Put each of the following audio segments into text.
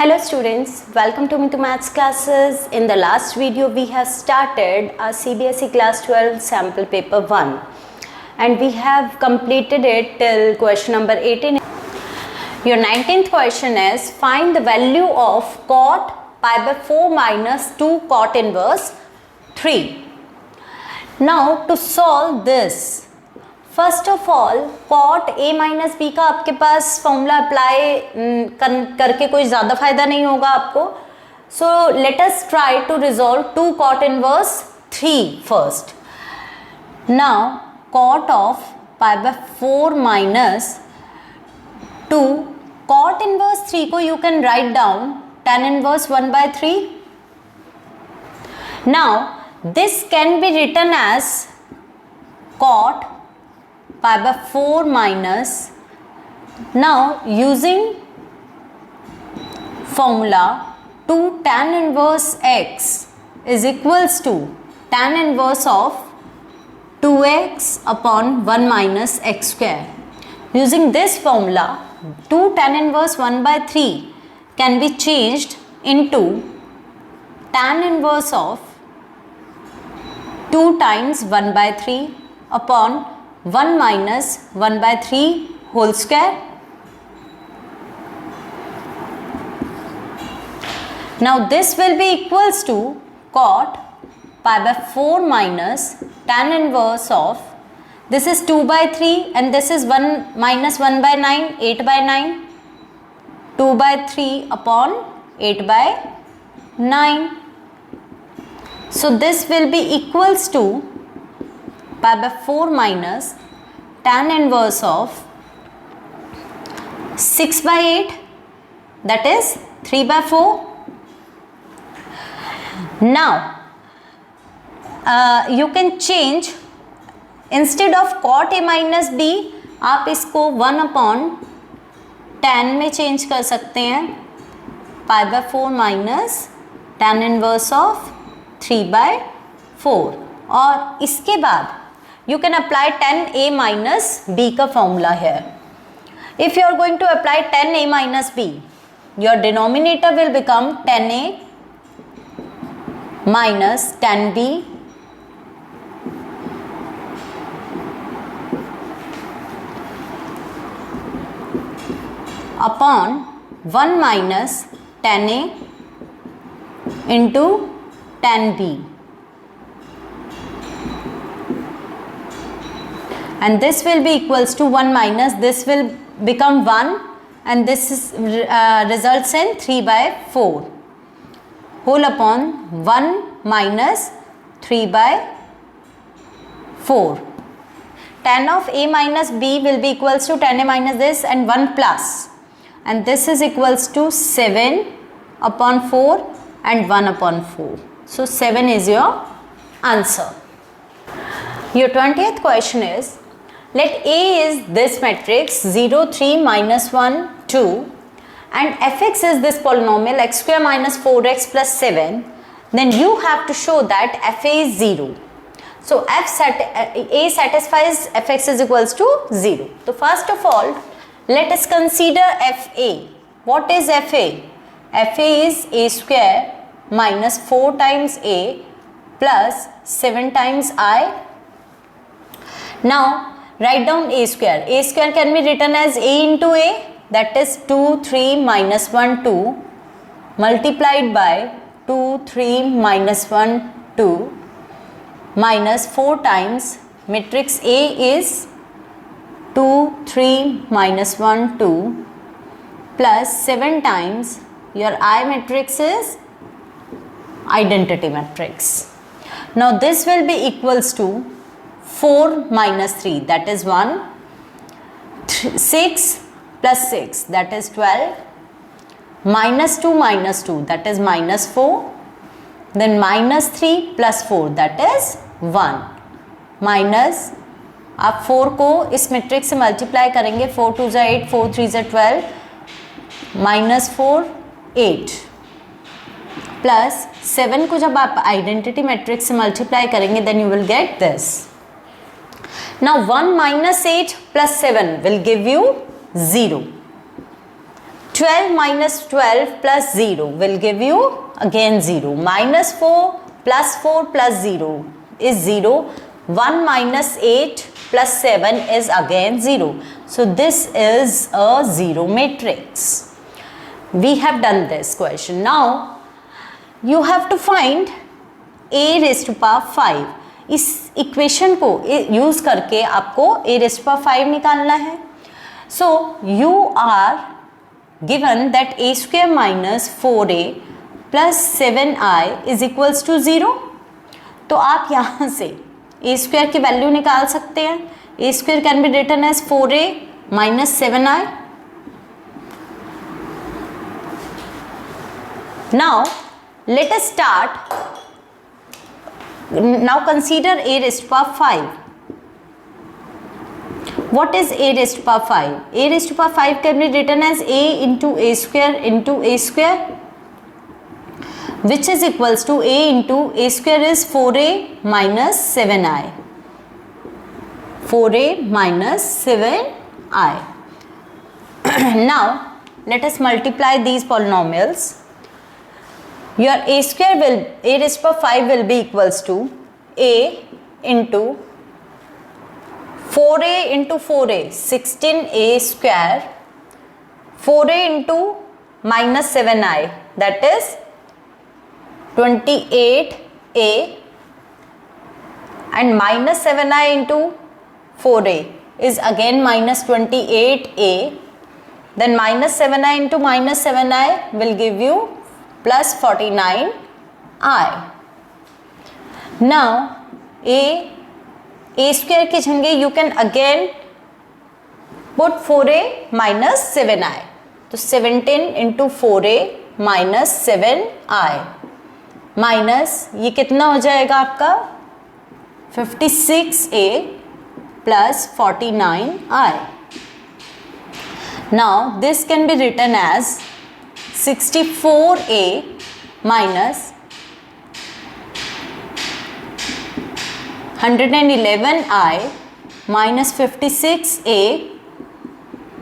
Hello students, welcome to Mitu Maths classes. In the last video we have started our CBSE class 12 sample paper 1 and we have completed it till question number 18. Your 19th question is find the value of cot pi by 4 minus 2 cot inverse 3. Now to solve this, first of all cot A minus B का आपके पास formula apply करके कोई ज़्यादा फायदा नहीं होगा आपको. So let us try to resolve 2 cot inverse 3 first. Now cot of pi by 4 minus 2 cot inverse 3 को you can write down tan inverse 1/3. Now this can be written as cot pi by 4 minus, now using formula 2 tan inverse x is equals to tan inverse of 2x upon 1 minus x square. Using this formula 2 tan inverse 1/3 can be changed into tan inverse of 2 times 1/3 upon 1 minus 1/3 whole square. Now this will be equals to cot pi by 4 minus tan inverse of, this is 2/3 and this is 1 minus 1/9, 8/9, 2/3 upon 8/9. So this will be equals to pi by 4 minus tan inverse of 6/8, that is 3/4. Now you can change, instead of cot a minus b आप इसको 1 upon tan में change कर सकते हैं. pi by 4 minus tan inverse of 3/4 और इसके बाद you can apply tan a minus b का formula here. If you are going to apply tan a minus b, your denominator will become tan a minus tan b upon 1 minus tan a into tan b. And this will be equals to 1 minus, this will become 1 and this is results in 3/4 whole upon 1 minus 3/4. Tan of a minus b will be equals to tan a minus this and 1 plus, and this is equals to 7 upon 4 and 1 upon 4. So 7 is your answer. Your 20th question is, let A is this matrix 0, 3, minus 1, 2 and fx is this polynomial x square minus 4x plus 7, then you have to show that fa is 0. So A satisfies fx is equals to 0. So first of all, let us consider fa. What is fa? Fa is a square minus 4 times a plus 7 times I. Now write down a square. A square can be written as a into a, that is 2, 3, minus 1, 2 multiplied by 2, 3, minus 1, 2 minus 4 times matrix A is 2, 3, minus 1, 2 plus 7 times your I matrix is identity matrix. Now this will be equals to 4 minus 3, that is 1, 6 plus 6, that is 12, minus 2 minus 2, that is minus 4, then minus 3 plus 4, that is 1, minus, आप 4 को इस matrix से multiply करेंगे, 4 2 ज़ा 8, 4 3 ज़ा 12, minus 4 8 plus 7 को जब आप आइडेंटिटी मैट्रिक्स से मल्टीप्लाई करेंगे, then you will get this. Now 1 minus 8 plus 7 will give you 0. 12 minus 12 plus 0 will give you again 0. Minus 4 plus 4 plus 0 is 0. 1 minus 8 plus 7 is again 0. So this is a zero matrix. We have done this question. Now you have to find a raised to power 5. इस equation को use करके आपको a raised to power 5 निकालना है. So you are given that a square minus 4a plus 7i is equals to 0. तो आप यहाँ से a square की वैल्यू निकाल सकते हैं. a square can be written as 4a minus 7i. Now let us start. Now consider a raised to power 5. What is a raised to power 5? a raised to power 5 can be written as a into a square, which is equals to a into a square is 4a minus 7i. 4a minus 7i. Now let us multiply these polynomials. Your a square will, a raised to power 5 will be equals to a into 4a into 4a, 16a square, 4a into minus 7i, that is 28a, and minus 7i into 4a is again minus 28a. Then minus 7i into minus 7i will give you plus 49i. Now a square की जगह you can again put 4a minus 7i. तो 17 into 4a minus 7i minus ये कितना हो जाएगा आपका 56a plus 49i. Now this can be written as 64a minus 111i minus 56a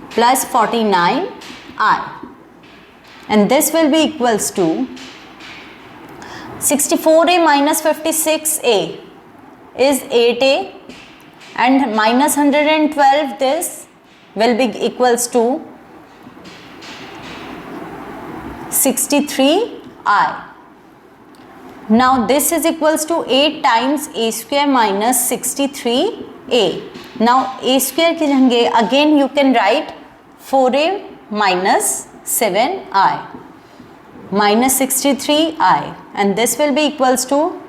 plus 49i, and this will be equals to 64a minus 56a is 8a, and minus 112 this will be equals to 63i. Now this is equals to 8 times a square minus 63a. Now a square की जगह again you can write 4a minus 7i minus 63i, and this will be equals to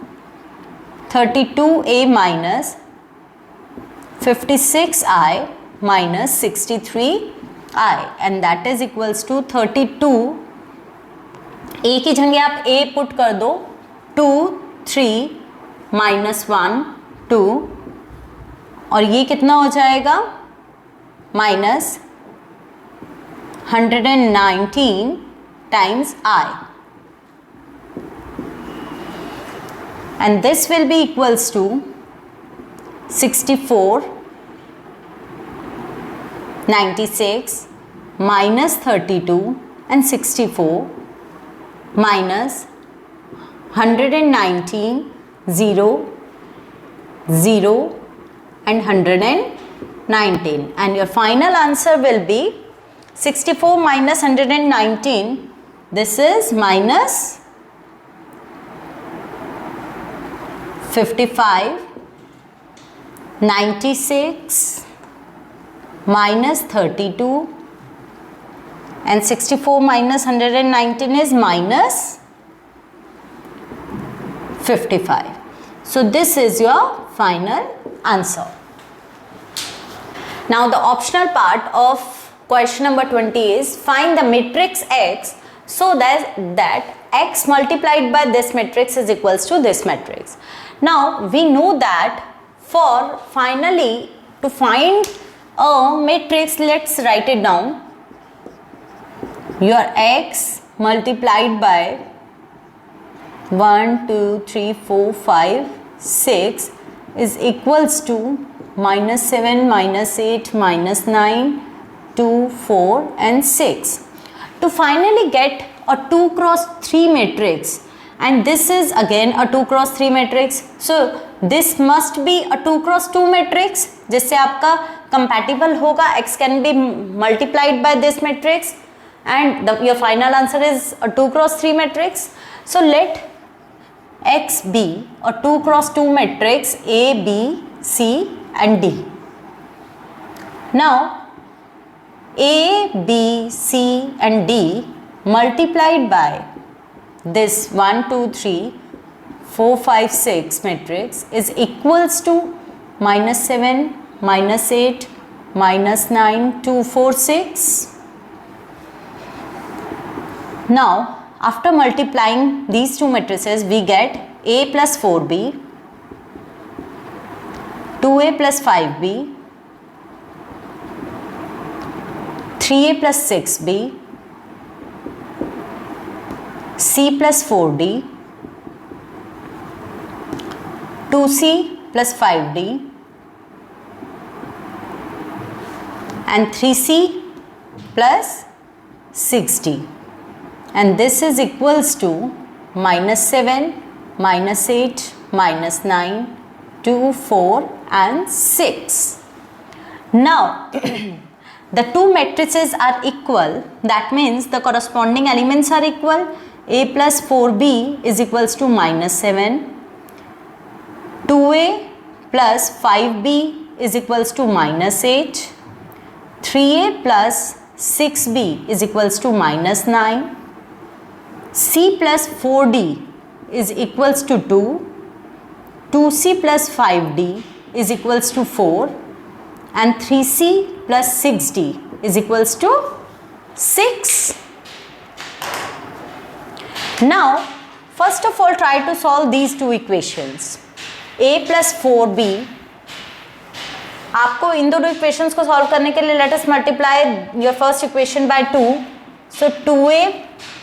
32a minus 56i minus 63i, and that is equals to 32. a की जगह आप a put कर दो, 2 3 minus 1 2, और ये कितना हो जाएगा minus 119 times I, and this will be equals to 64 96 minus 32 and 64 minus 119 0 0 and 119, and your final answer will be 64 minus 119. This is minus 55, 96 minus 32, and 64 minus 119 is minus 55. So this is your final answer. Now the optional part of question number 20 is find the matrix X so that X multiplied by this matrix is equals to this matrix. Now we know that for finally to find a matrix, let's write it down. Your X multiplied by 1 2 3 4 5 6 is equals to minus 7 minus 8 minus 9 2 4 and 6. to finally get a 2 cross 3 matrix, and this is again a 2 cross 3 matrix, so this must be a 2 cross 2 matrix जिससे आपका compatible होगा, x can be multiplied by this matrix, and your final answer is a 2 cross 3 matrix. So let x be a 2 cross 2 matrix A, B, C and D. Now A, B, C and D multiplied by this 1, 2, 3, 4, 5, 6 matrix is equals to -7, -8, -9, 2, 4, 6. Now after multiplying these two matrices we get A plus 4B, 2A plus 5B, 3A plus 6B, C plus 4D, 2C plus 5D and 3C plus 6D, and this is equals to -7, -8, -9, 2, 4 and 6. Now the two matrices are equal, that means the corresponding elements are equal. A plus 4B is equals to -7, 2A plus 5B is equals to -8, 3A plus 6B is equals to -9, C plus 4D is equals to 2, 2C plus 5D is equals to 4 and 3C plus 6D is equals to 6. Now first of all try to solve these two equations. A plus 4B, आपको इन दोनों equations को solve करने के लिए let us multiply your first equation by 2. So 2A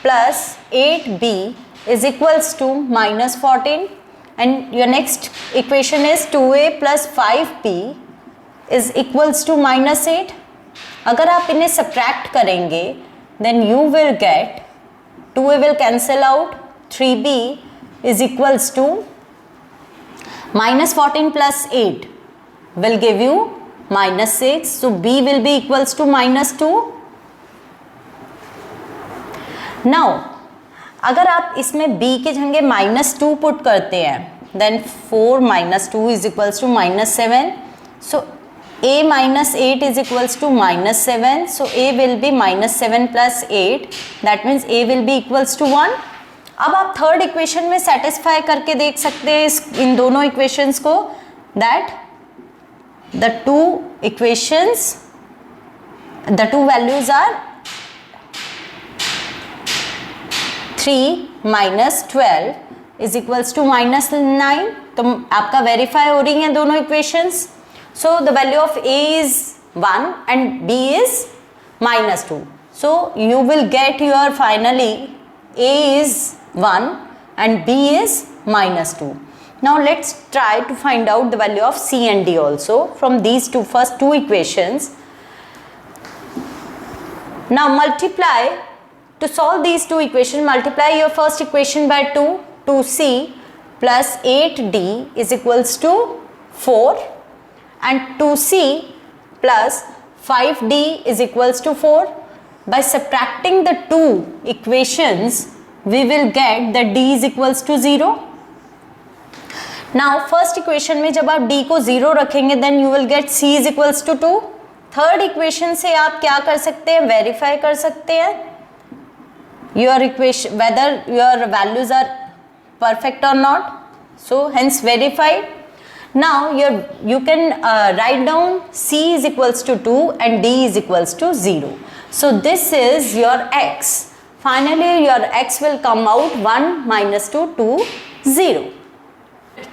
plus 8B is equals to -14 and your next equation is 2A plus 5B is equals to -8. अगर आप इन्हें subtract करेंगे then you will get 2A will cancel out, 3B is equals to -14 plus 8 will give you -6, so B will be equals to -2. Now अगर आप इसमें B के जगह -2 put करते हैं then 4 minus 2 is equals to -7, so A minus 8 is equals to -7, so A will be -7 plus 8, that means A will be equals to 1. अब आप third equation में सेटिस्फाई करके देख सकते हैं इन दोनों इक्वेशंस को, that the two equations, the two values are 3 minus 12 is equals to -9. तो आपका वेरीफाई हो रही हैं दोनों equations. So the value of A is 1 and B is -2. So you will get your finally A is 1 and B is -2. Now let's try to find out the value of C and D also from these first two equations. Now multiply, to solve these two equations, multiply your first equation by 2. 2C plus 8D is equals to 4. And 2C plus 5D is equals to 4. By subtracting the two equations, we will get that D is equals to 0. Now first equation में जब आप D को 0 रखेंगे then you will get C is equals to 2. Third equation से आप क्या कर सकते हैं, वेरीफाई कर सकते हैं your equation whether your values are perfect or not. So hence verified. Now you can write down C is equals to 2 and D is equals to 0. So this is your x. Finally your x will come out 1 minus 2 to 0.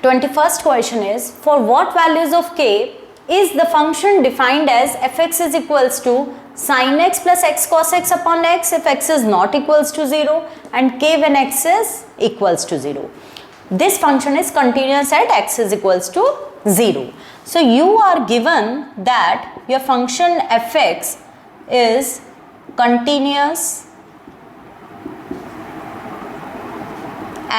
21st question is, for what values of k is the function defined as fx is equals to sin x plus x cos x upon x if x is not equals to 0 and k when x is equals to 0. This function is continuous at x is equals to 0. So you are given that your function fx is continuous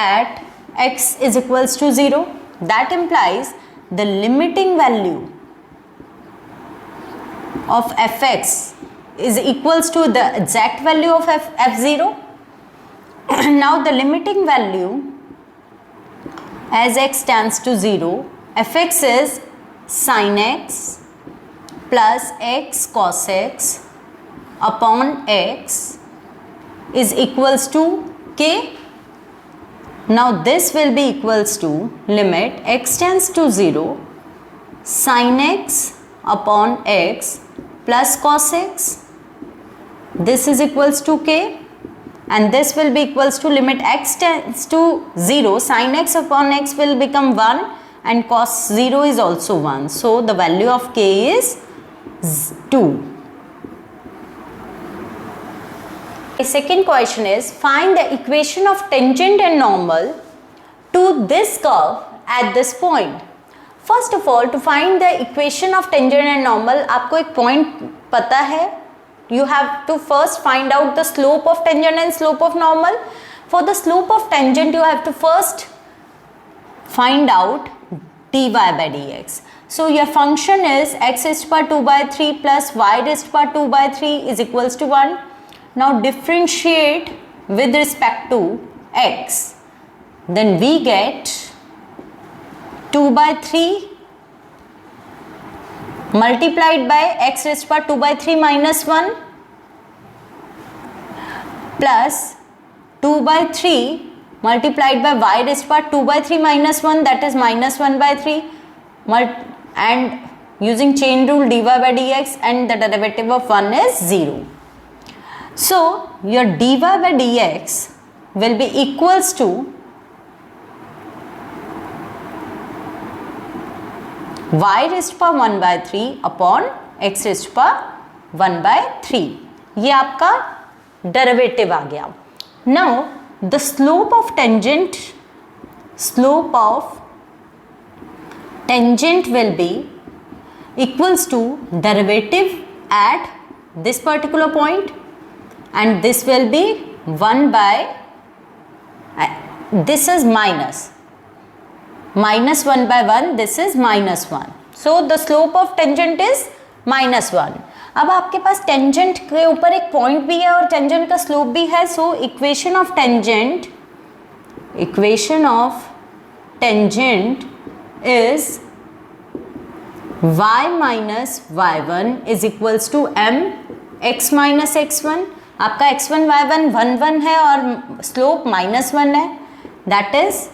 at x is equals to 0. That implies the limiting value of fx is equals to the exact value of f0. Now the limiting value as x tends to 0, fx is sin x plus x cos x upon x is equals to k. Now this will be equals to limit x tends to 0 sin x upon x plus cos x. This is equals to k, and this will be equals to limit x tends to 0 sin x upon x will become 1 and cos 0 is also 1. So the value of k is 2. The second question is find the equation of tangent and normal to this curve at this point. First of all, to find the equation of tangent and normal, आपको एक point पता है. You have to first find out the slope of tangent and slope of normal. For the slope of tangent, you have to first find out dy by dx. So your function is x raised to power 2 by 3 plus y raised to power 2 by 3 is equals to 1. Now differentiate with respect to x. Then we get 2 by 3 multiplied by x raised to power 2 by 3 minus 1 plus 2 by 3 multiplied by y raised to power 2 by 3 minus 1, that is minus 1 by 3, and using chain rule dy by dx, and the derivative of 1 is 0. So your dy by dx will be equals to y raised to power 1 by 3 upon x raised to power 1 by 3. ये आपका derivative आ गया. Now the slope of tangent will be equals to derivative at this particular point, and this will be 1 by this is minus 1 by 1, this is minus 1. So the slope of tangent is minus 1. अब आपके पास tangent के ऊपर एक point भी है और tangent का slope भी है. So equation of tangent is y minus y1 is equals to m x minus x1. आपका x1 y1 1 है और स्लोप माइनस 1 है. That is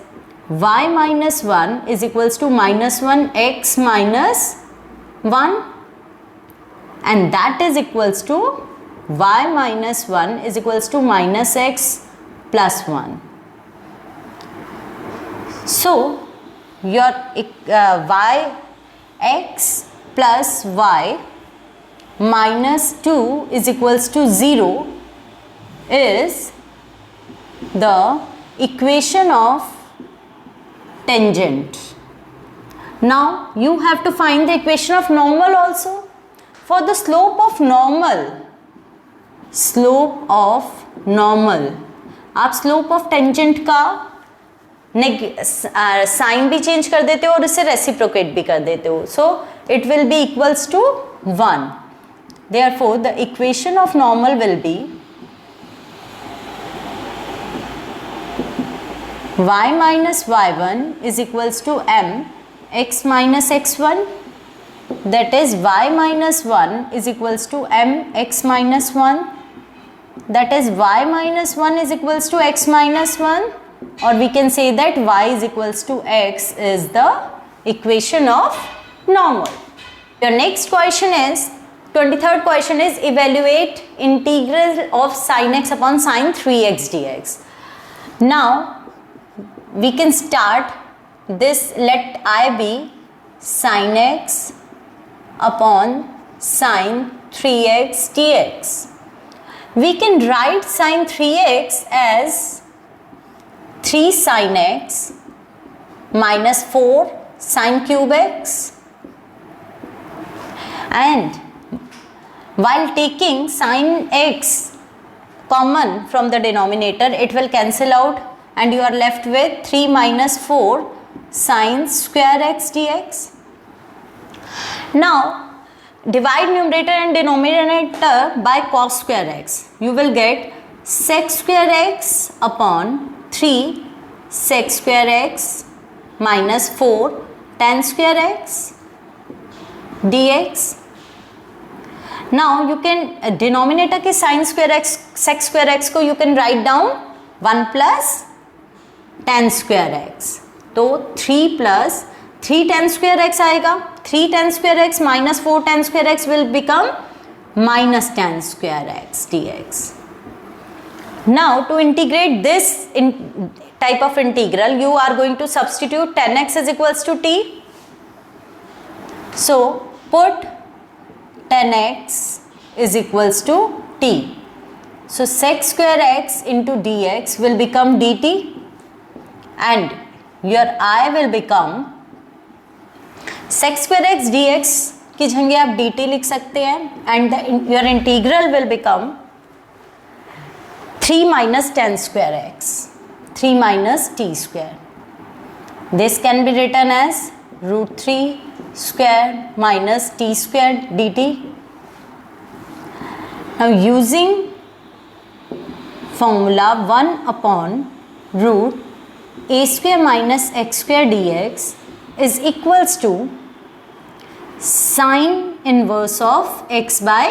y minus 1 is equals to minus 1 x minus 1, and that is equals to y minus 1 is equals to minus x plus 1. So your y x plus y minus 2 is equals to 0 is the equation of tangent. Now you have to find the equation of normal also. For the slope of normal आप slope of tangent का sign भी change कर देते हो और इसे reciprocate भी कर देते हो. So it will be equals to 1. Therefore the equation of normal will be y minus y1 is equals to m x minus x1, that is y minus 1 is equals to m x minus 1, that is y minus 1 is equals to x minus 1, or we can say that y is equals to x is the equation of normal. Your next question is 23rd question is evaluate integral of sin x upon sin 3x dx. Now we can start this. Let I be sin x upon sin 3x dx. We can write sin 3x as 3 sin x minus 4 sin cube x, and while taking sin x common from the denominator, it will cancel out and you are left with 3 minus 4 sin square x dx. Now divide numerator and denominator by cos square x. You will get sec square x upon 3 sec square x minus 4 tan square x dx. Now you can denominator के sin square x sec square x को you can write down 1 plus tan square x. तो 3 plus 3 tan square x आएगा. 3 tan square x minus 4 tan square x will become minus tan square x dx. Now to integrate this type of integral, you are going to substitute tan x is equals to t. So put tan x is equals to t. So sec square x into dx will become dt and your I will become sec square x dx की जगह आप dt लिख सकते हैं and your integral will become 3 minus tan square x, 3 minus t square. This can be written as root 3 square minus t square dt. Now using formula 1 upon root a square minus x square dx is equals to sin inverse of x by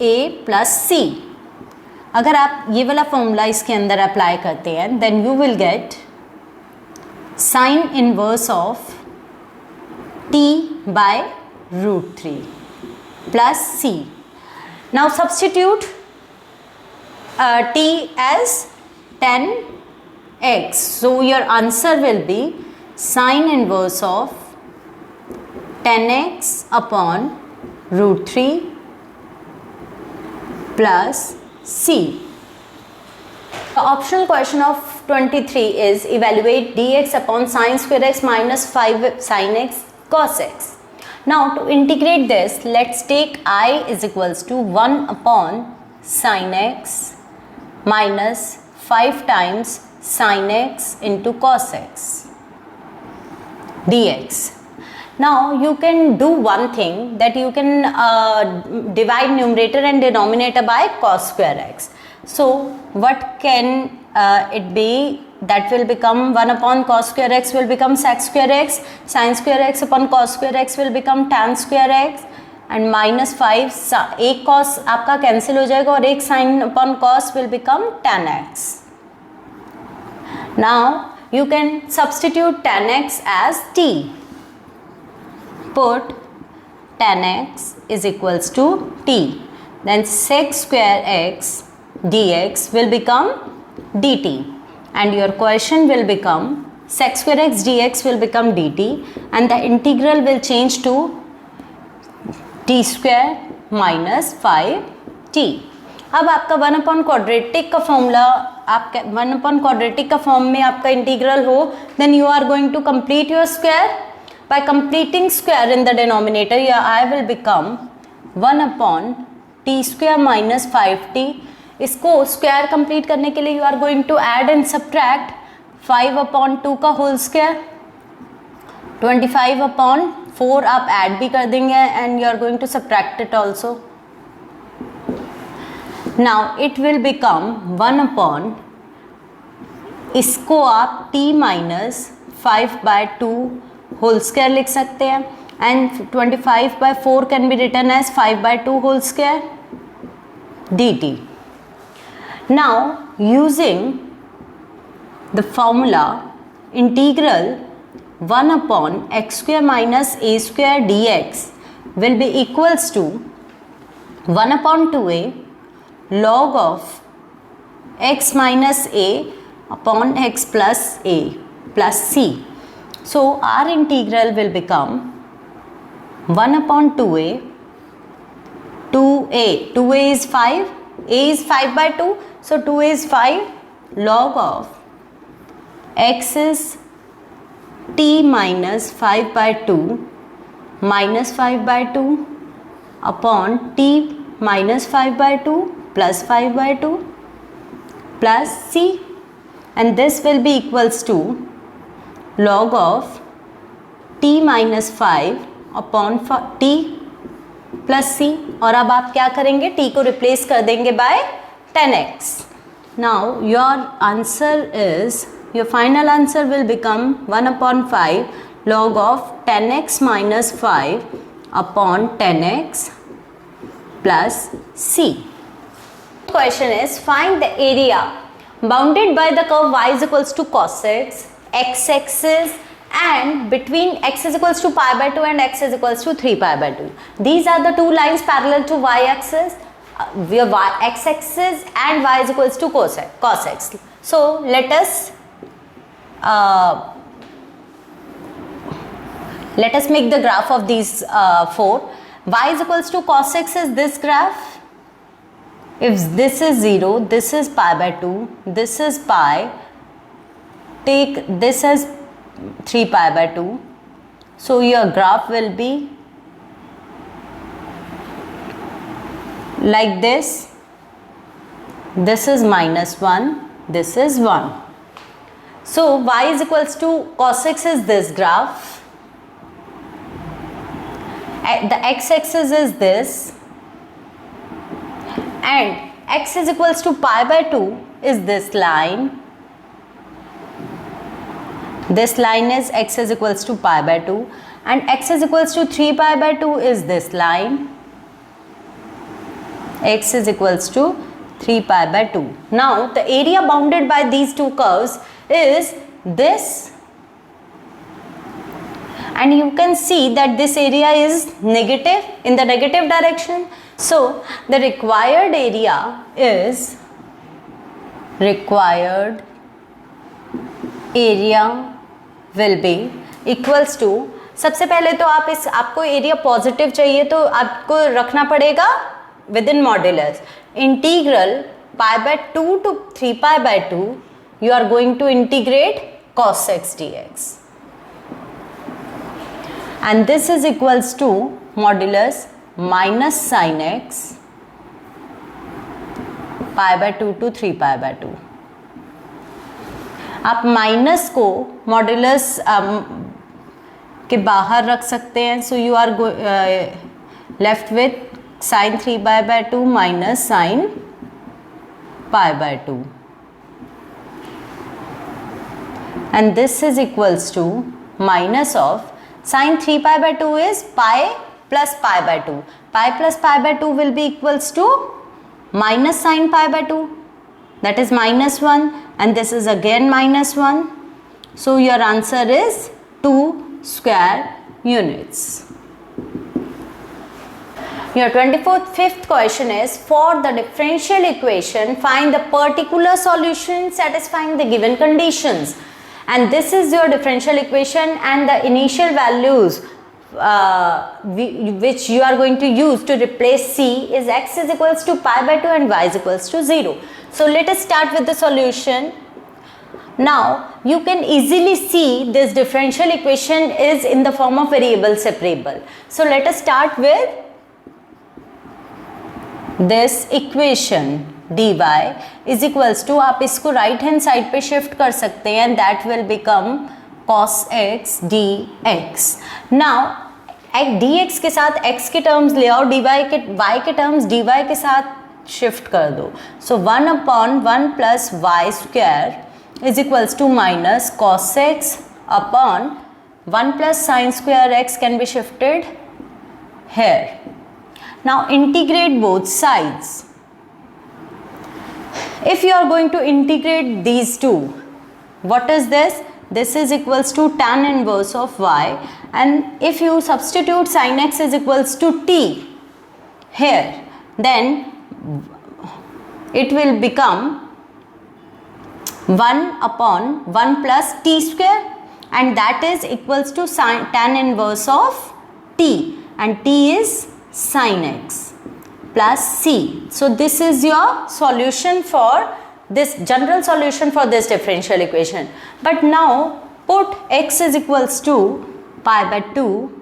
a plus c. अगर आप ये वाला formula इसके अंदर apply करते हैं then you will get sin inverse of t by root 3 plus c. Now substitute t as tan x. So your answer will be sin inverse of tan x upon root 3 plus c. The optional question of 23 is evaluate dx upon sin square x minus 5 sin x cos x. Now to integrate this, let's take I is equals to 1 upon sin x minus 5 times sin x into cos x dx. Now you can do one thing, that you can divide numerator and denominator by cos square x. So what can it be? That will become 1 upon cos square x will become sec square x, sin square x upon cos square x will become tan square x and minus 5 एक cos आपका cancel हो जाएगा और एक sin upon cos will become tan x. Now you can substitute tan x as t. Put tan x is equals to t. Then sec square x dx will become dt and your question will become sec square x dx will become dt and the integral will change to t square minus 5t. अब आपका 1 upon quadratic का formula आपका 1 upon quadratic का form में आपका integral हो then you are going to complete your square. By completing square in the denominator your I will become 1 upon T square minus 5t. इसको square complete करने के लिए you are going to add and subtract 5 upon 2 का whole square, 25 upon 4 आप add भी कर देंगे and you are going to subtract it also. Now it will become 1 upon, इसको आप t माइनस 5/2 होल स्क्वायर लिख सकते हैं and 25/4 can be written as 5/2 whole square dt. Now using the formula integral 1 upon x square minus a square dx will be equals to 1 upon 2a log of x minus a upon x plus a plus c. So our integral will become 1 upon 2a, 2a is 5, a is 5/2, so 2a is 5 log of x is t minus 5/2 minus 5/2 upon t minus 5/2 plus 5/2 plus c. and this will be equals to log of t minus 5 upon t plus c. और अब आप क्या करेंगे, t को replace कर देंगे by 10x. Now your answer is, your final answer will become 1 upon 5 log of 10x minus 5 upon 10x plus c. Question is, find the area bounded by the curve y is equals to cos x, x axis, and between x is equals to pi by 2 and x is equals to 3 pi by 2. These are the two lines parallel to y axis. We have x axis and y is equals to cos x. So let us make the graph of these four. Y is equals to cos x is this graph. If this is 0, this is pi by 2, this is pi, take this as 3 pi by 2. So your graph will be like this. This is minus 1, this is 1. So y is equals to cos x is this graph. The x-axis is this, and x is equals to pi by 2 is this line. This line is x is equals to pi by 2, and x is equals to 3 pi by 2 is this line. X is equals to 3 pi by 2. Now the area bounded by these two curves is this, and you can see that this area is negative, in the negative direction. So the required area is, will be equals to, सबसे पहले तो आप आपको area positive चाहिए तो आपको रखना पड़ेगा with in modulus. Integral pi by 2 to 3 pi by 2 you are going to integrate cos x dx, and this is equals to modulus minus sin x pi by 2 to 3 pi by 2. आप minus को modulus के बाहर रख सकते हैं. So you are left with sine 3 pi by 2 minus sine pi by 2, and this is equals to minus of sin 3 pi by 2 is pi plus pi by 2. Pi plus pi by 2 will be equals to minus sin pi by 2, that is minus 1, and this is again minus 1. So your answer is 2 square units. Your 25th question is, for the differential equation find the particular solution satisfying the given conditions. And this is your differential equation, and the initial values which you are going to use to replace c is x is equals to pi by 2 and y is equals to 0. So let us start with the solution. Now you can easily see this differential equation is in the form of variable separable. So let us start with this equation. dy is equals to, आप इसको right hand side पे shift कर सकते हैं, and that will become cos x dx. Now dx के साथ x के terms ले आओ, y के टर्म्स dy के साथ शिफ्ट कर दो. So 1 upon 1 plus y square is equals to minus cos x upon 1 plus sin square x can be shifted here. Now integrate both sides. If you are going to integrate these two, what is this? This is equals to tan inverse of y, and if you substitute sin x is equals to t here, then it will become 1 upon 1 plus t square, and that is equals to tan inverse of t, and t is sin x plus c. So this is your solution for this, general solution for this differential equation. But now put x is equals to pi by 2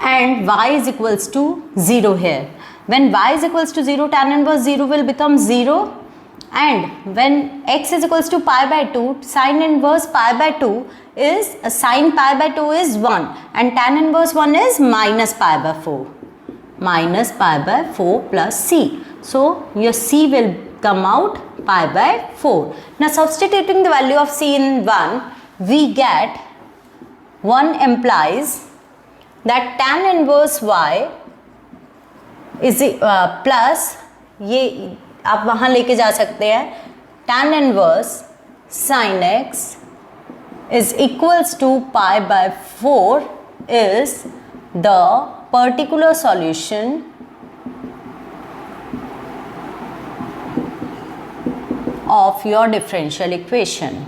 and y is equals to 0 here. When y is equals to 0, tan inverse 0 will become 0, and when x is equals to pi by 2, sine inverse pi by 2 is sine pi by 2 is 1 and tan inverse 1 is minus pi by 4. Minus pi by 4 plus c. So your c will come out pi by 4. Now substituting the value of c in 1, we get 1 implies that tan inverse y is plus, ये आप वहाँ लेके जा सकते हैं, tan inverse sin x is equals to pi by 4 is the particular solution of your differential equation.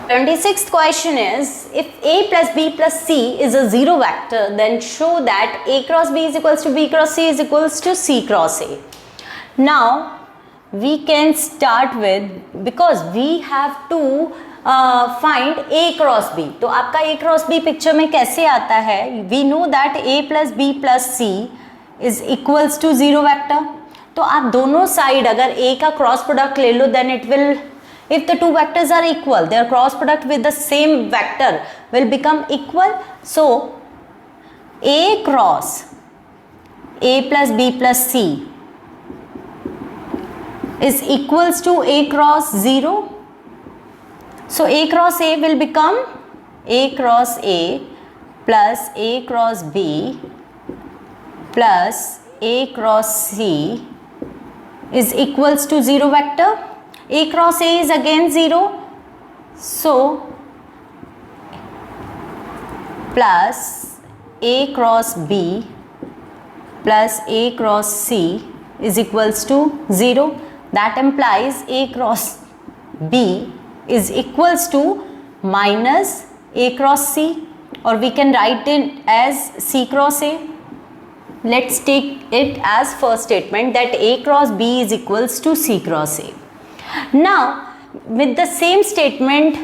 The 26th question is, if a plus b plus c is a zero vector, then show that a cross b is equals to b cross c is equals to c cross a. Now we can start with, because we have to find a cross b. तो आपका a cross b picture में कैसे आता है? We know that a plus b plus c is equals to zero vector. तो आप दोनों side अगर a का क्रॉस प्रोडक्ट ले लो, then it will, if the two vectors are equal, their cross product with the same vector will become equal. So a cross a plus b plus c is equals to a cross 0. So a cross a will become a cross a plus a cross b plus a cross c is equals to 0 vector. A cross a is again 0, so plus a cross b plus a cross c is equals to 0. That implies a cross b is equals to minus a cross c, or we can write it as c cross a. Let's take it as first statement that a cross b is equals to c cross a. Now with the same statement,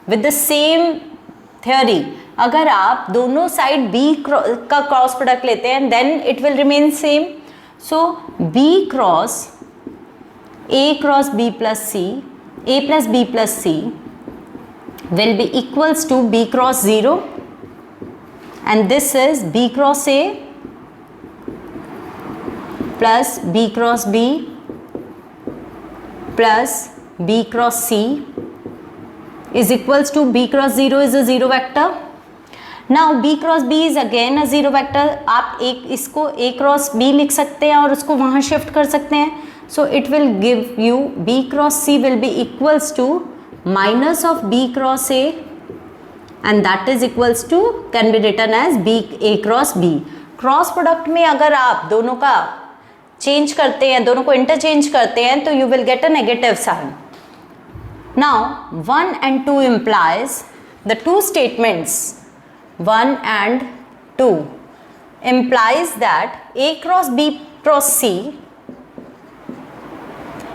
with the same theory, अगर आप दोनों side b का cross product लेते हैं, then it will remain same. So b cross a cross b plus c, a plus b plus c will be equals to b cross 0, and this is b cross a plus b cross b plus b cross c is equals to b cross 0 is a 0 vector. Now b cross b is again a 0 vector. आप एक इसको a cross b लिख सकते हैं और उसको वहाँ shift कर सकते हैं. So it will give you b cross c will be equals to minus of b cross a, and that is equals to can be written as b a cross b. Cross product में अगर आप दोनों का change करते हैं, दोनों को interchange करते हैं, तो you will get a negative sine. Now 1 and 2 implies the two statements 1 and 2 implies that a cross b cross c,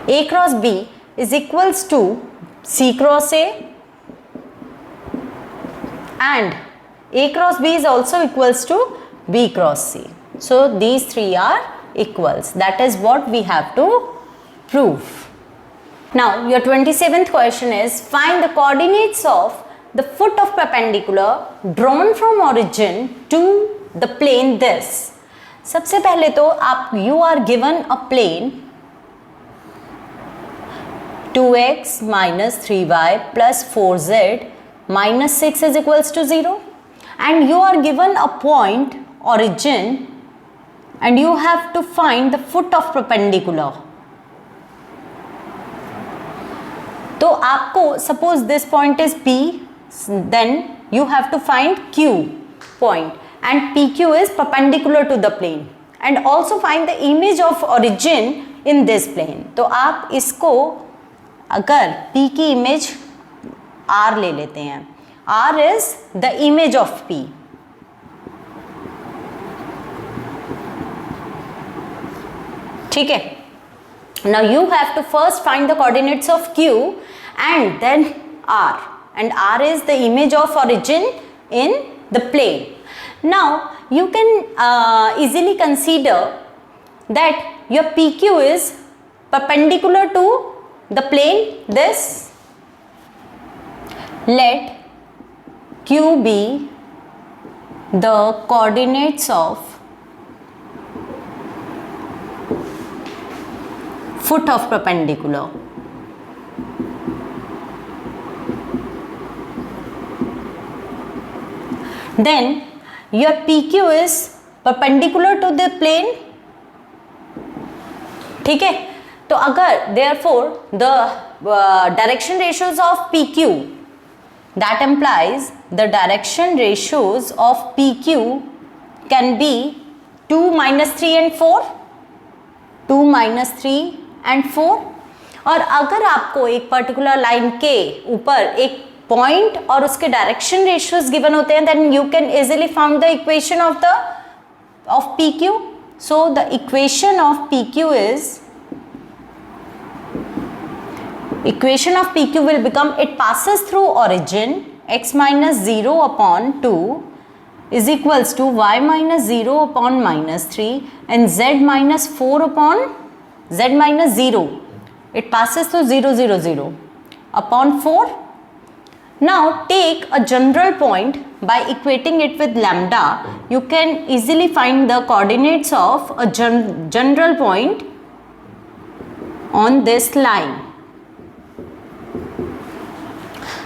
a cross b is equals to c cross a, and a cross b is also equals to b cross c. So these three are equals. That is what we have to prove. Now your 27th question is, find the coordinates of the foot of perpendicular drawn from origin to the plane this. सबसे पहले तो आप you are given a plane 2x minus 3y plus 4z minus 6 is equals to 0, and you are given a point origin and you have to find the foot of perpendicular. तो आपको suppose this point is P, then you have to find Q point, and PQ is perpendicular to the plane, and also find the image of origin in this plane. तो आप इसको अगर P की image R ले लेते हैं, R is the image of P. ठीक है. Now you have to first find the coordinates of Q and then R, and R is the image of origin in the plane. Now you can easily consider that your PQ is perpendicular to the plane this. Let Q be the coordinates of foot of perpendicular. Then your PQ is perpendicular to the plane. ठीक है, तो अगर therefore the direction ratios of PQ, that implies the direction ratios of PQ can be 2, -3 and 4, 2, -3 and 4. और अगर आपको एक particular line के ऊपर एक पॉइंट और उसके डायरेक्शन रेशियोज गिवन होते हैं, then you can easily found the equation of PQ. So the equation of PQ will become, it passes through origin x minus 0 upon 2 is equals to y minus 0 upon minus 3 and z minus 4 upon z minus 0. It passes through 0, 0, 0 upon 4. Now take a general point. By equating it with lambda, you can easily find the coordinates of a general point on this line.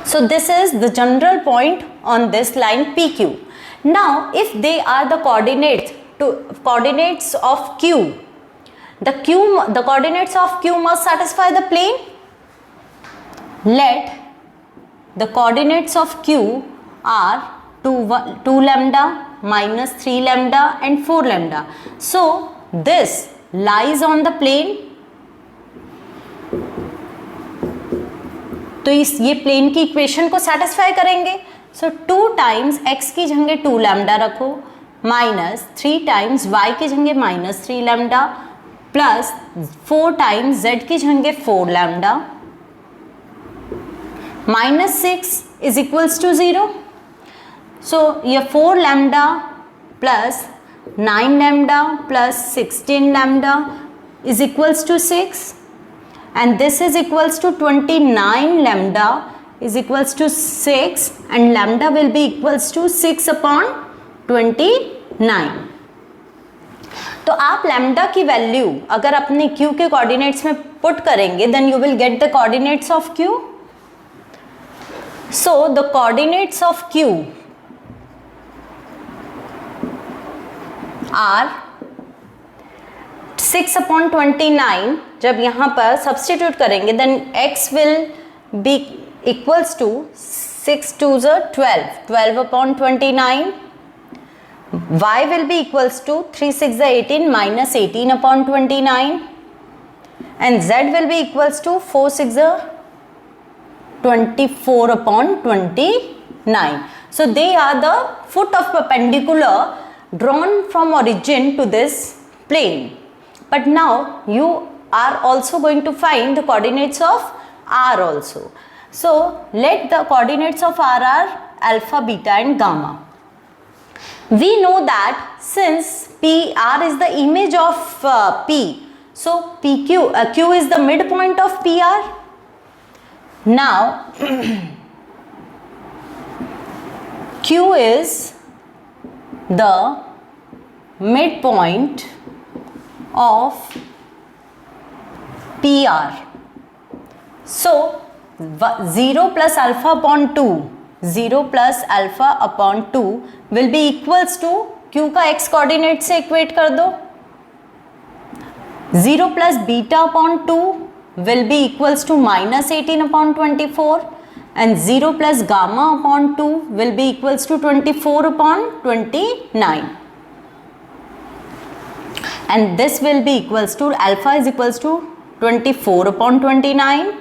So this is the general point on this line PQ. Now if they are the coordinates of Q, the coordinates of Q must satisfy the plane. Let the coordinates of Q are 2 lambda, minus 3 lambda and 4 lambda. So this lies on the plane. तो ये plane की equation को satisfy करेंगे. सो 2 times x की जगह 2 lambda रखो, minus 3 times y की जगह minus 3 lambda, plus 4 times z की जगह 4 lambda, minus 6 is equals to 0. So your 4 lambda plus 9 lambda plus 16 lambda is equals to 6, and this is equals to 29 lambda is equals to 6, and lambda will be equals to 6 upon 29. तो आप lambda की value अगर अपने Q के coordinates में put करेंगे, then you will get the coordinates of Q. So the coordinates of Q are 6 upon 29. जब यहाँ पर सब्सटीट्यूट करेंगे, then x will be equals to 6 2s are 12 upon 29. Y will be equals to 3 6 are 18 minus 18 upon 29, and Z will be equals to 4 6 are 24 upon 29. So they are the foot of perpendicular drawn from origin to this plane. But now you are also going to find the coordinates of R also. So let the coordinates of R are alpha, beta and gamma. We know that since PR is the image of P, so Q is the midpoint of PR. Now Q is the midpoint of PR. So 0 plus alpha upon 2, 0 plus alpha upon 2 will be equals to Q का x coordinate से equate कर दो. 0 plus beta upon 2 will be equals to minus 18 upon 24, and 0 plus gamma upon 2 will be equals to 24 upon 29, and this will be equals to alpha is equals to 24 upon 29,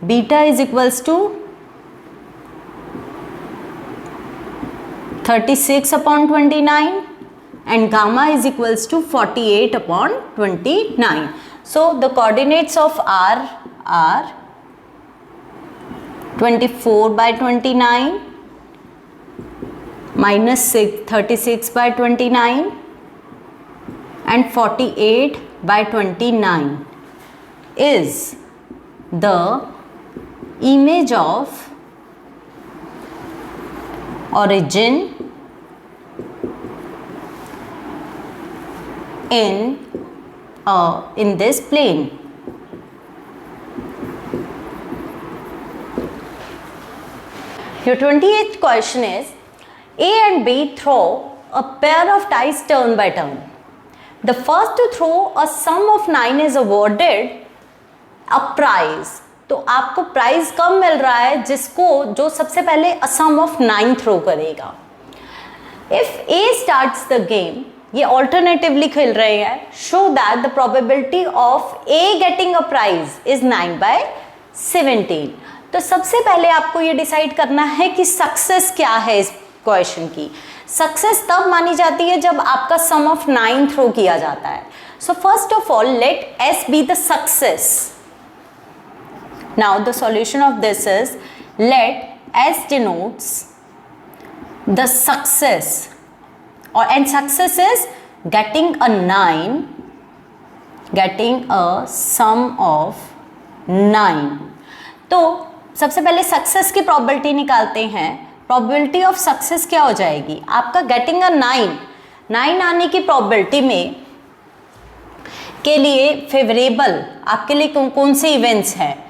beta is equals to 36 upon 29, and gamma is equals to 48 upon 29. So the coordinates of R are 24/29 minus 36 by 29 and 48/29 is the image of origin in this plane. Your 28th question is, A and B throw a pair of dice turn by turn. The first to throw a sum of 9 is awarded a prize. तो आपको prize कब मिल रहा है? जो सबसे पहले a sum of 9 throw करेगा. If A starts the game, ये ऑल्टरनेटिवली खेल रहे हैं, show that the probability of A getting a prize is 9/17. तो सबसे पहले आपको ये डिसाइड करना है कि सक्सेस क्या है इस क्वेश्चन की. सक्सेस तब मानी जाती है जब आपका सम ऑफ 9 थ्रो किया जाता है. So first of all let S be the success. Now the solution of this is, let S denotes the success, and success is getting a 9, getting a sum of 9. तो सबसे पहले success की probability निकालते हैं. Probability of success क्या हो जाएगी? आपका गेटिंग अ 9 आने की प्रोबेबिलिटी में के लिए फेवरेबल आपके लिए कौन से इवेंट्स हैं?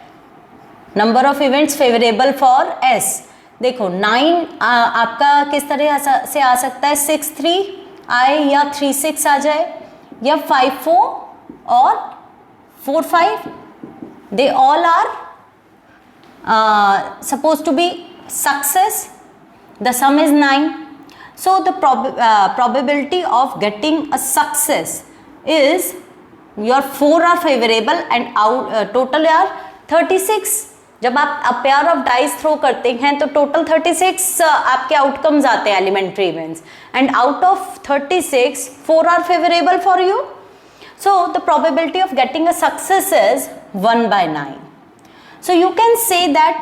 Number of events favourable for S. देखो 9 आपका किस तरह से आ सकता है? 6-3 आए या 3-6 आ जाए या 5-4 और 4-5. They all are supposed to be success. The sum is 9. So the probability of getting a success is your 4 are favorable and total are 36. जब आप a pair of dice throw करते हैं तो टोटल 36 आपके आउटकम्स आते हैं, elementary events, and out of 36 4 are favourable for you. So the probability of getting a success is 1/9. So you can say that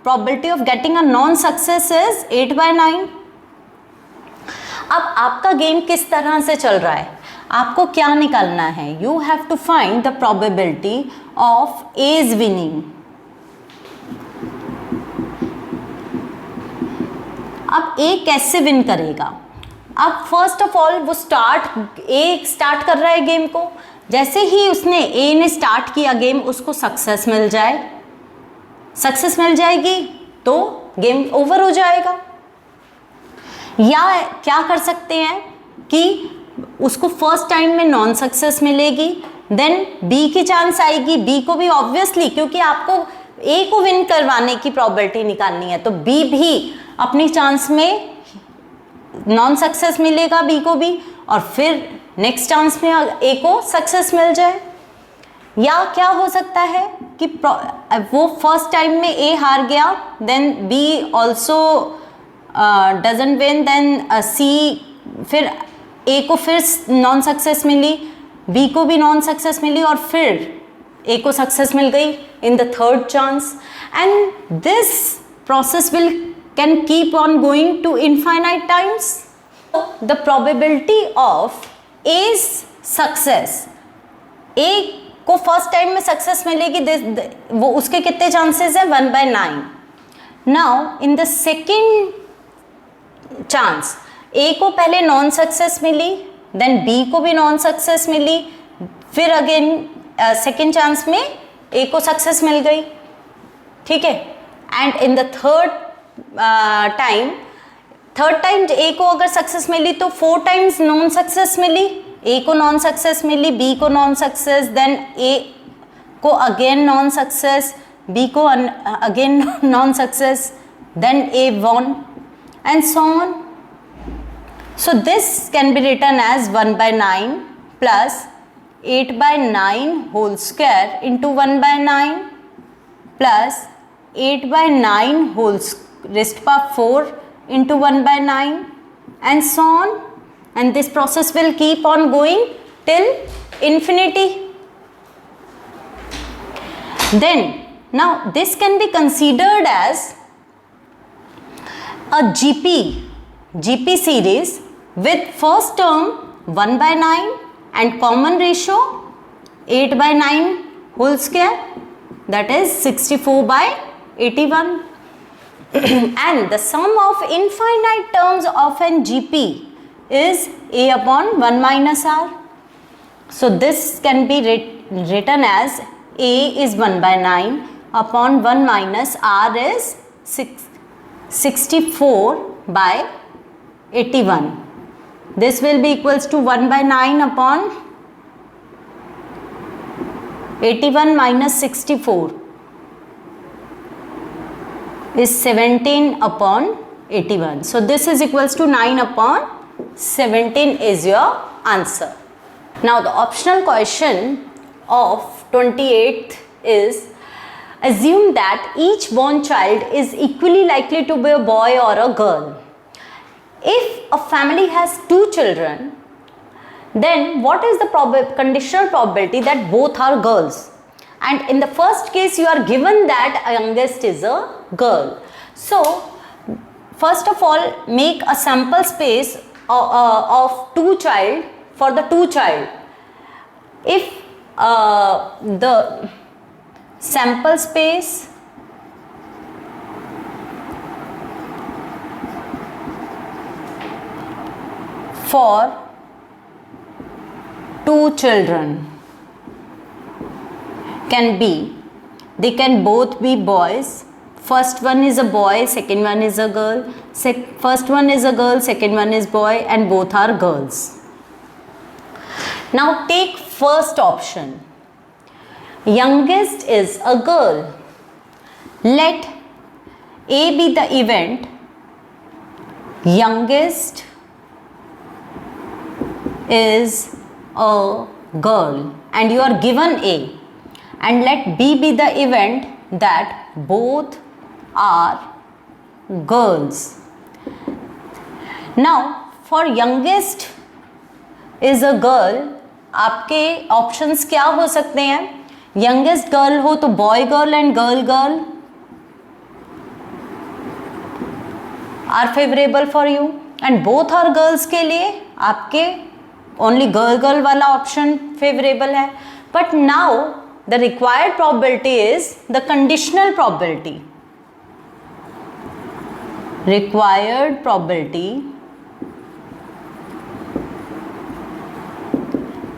probability of getting a non-success is 8/9. अब आपका game किस तरह से चल रहा है? आपको क्या निकालना है? You have to find the probability of A's winning. अब A कैसे विन करेगा? अब फर्स्ट ऑफ ऑल वो A स्टार्ट कर रहा है गेम को. जैसे ही उसने A ने स्टार्ट किया गेम, उसको सक्सेस मिल जाएगी तो गेम ओवर हो जाएगा. या क्या कर सकते हैं कि उसको फर्स्ट टाइम में नॉन सक्सेस मिलेगी, देन बी की चांस आएगी. बी को भी ऑब्वियसली, क्योंकि आपको ए को विन करवाने की प्रोबेबिलिटी निकालनी है, तो बी भी अपनी चांस में नॉन सक्सेस मिलेगा बी को भी, और फिर नेक्स्ट चांस में ए को सक्सेस मिल जाए. या क्या हो सकता है कि वो फर्स्ट टाइम में ए हार गया, then B also doesn't win, then C, फिर ए को फिर नॉन सक्सेस मिली, बी को भी नॉन सक्सेस मिली, और फिर ए को सक्सेस मिल गई इन the third chance. And this process can keep on going to infinite times. The probability of A's success, A को फर्स्ट टाइम में सक्सेस मिलेगी, वो उसके कितने चांसेस है? 1/9. Now in the second chance A को पहले नॉन सक्सेस मिली, देन B को भी नॉन सक्सेस मिली, फिर अगेन सेकेंड चांस में A को सक्सेस मिल गई. ठीक है. And in the third time A को अगर सक्सेस मिली तो 4 टाइम्स नॉन सक्सेस मिली. ए को नॉन सक्सेस मिली, बी को नॉन सक्सेस, देन ए को अगेन नॉन सक्सेस, बी को again non success, then A won, and so on. So this can be written as 1/9 plus 8/9 whole square into 1/9 plus 8/9 whole raised to power 4 into 1/9 and so on, and this process will keep on going till infinity. Then Now this can be considered as a GP series with first term 1 by 9 and common ratio 8 by 9 whole square, that is 64 by 81. And the sum of infinite terms of an GP is A upon 1 minus R. So this can be written as A is 1 by 9 upon 1 minus R is 64 by 81. This will be equals to 1 by 9 upon 81 minus 64 is 17 upon 81. So this is equals to 9 upon 17 is your answer. Now the optional question of 28th is, assume that each born child is equally likely to be a boy or a girl. If a family has 2 children, then what is the conditional probability that both are girls? And in the first case you are given that youngest is a girl. So first of all, make a sample space of 2 child for the 2 child. If the sample space for 2 children can be, they can both be boys. First one is a boy, second one is a girl. First one is a girl, second one is boy, and both are girls. Now take first option. Youngest is a girl. Let A be the event. Youngest is a girl and you are given A, and let B be the event that both are girls. Now for youngest is a girl, आपके ऑप्शंस क्या हो सकते हैं? Youngest girl हो तो boy girl and girl girl are favourable for you, and both are girls के लिए आपके ओनली गर्ल गर्ल वाला ऑप्शन फेवरेबल है. But now the required probability is the conditional probability. Required probability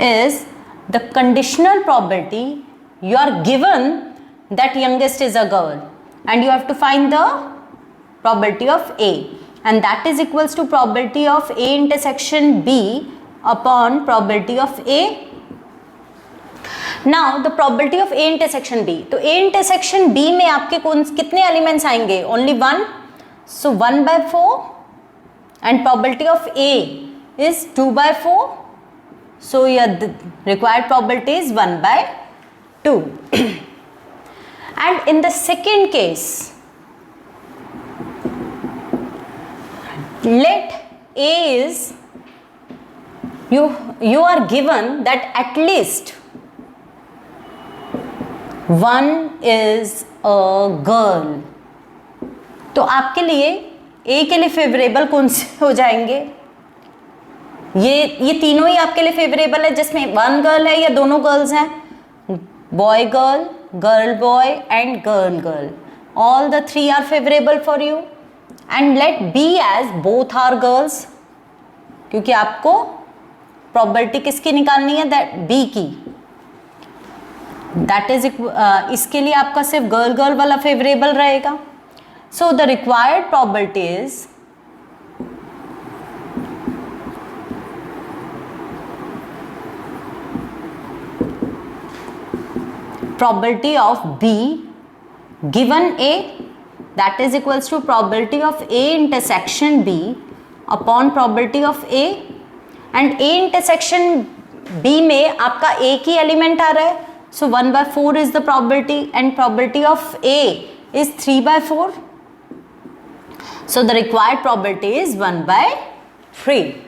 is the conditional probability you are given that youngest is a girl and you have to find the probability of A, and that is equals to probability of A intersection B upon probability of A. Now the probability of A intersection B, तो A intersection B में आपके कितने elements आएंगे? Only 1, so 1 by 4, and probability of A is 2 by 4. So yeah, the required probability is 1 by 2. And in the second case, let A is, you are given that at least 1 is a girl. तो आपके लिए A के लिए favourable कौन से हो जाएंगे? ये तीनों ही आपके लिए फेवरेबल है, जिसमें 1 गर्ल है या दोनों गर्ल्स हैं, boy girl, girl boy and girl girl. All the 3 are favourable for you, and let B as both are girls, क्योंकि आपको प्रोबेबिलिटी किसकी निकालनी है? दैट बी की. दैट इज इसके लिए आपका सिर्फ गर्ल गर्ल वाला फेवरेबल रहेगा. So the required probability is probability of B given A, that is equals to probability of A intersection B upon probability of A, and A intersection B में आपका A की element आ रहा है, so 1 by 4 is the probability and probability of A is 3 by 4, so the required probability is 1 by 3.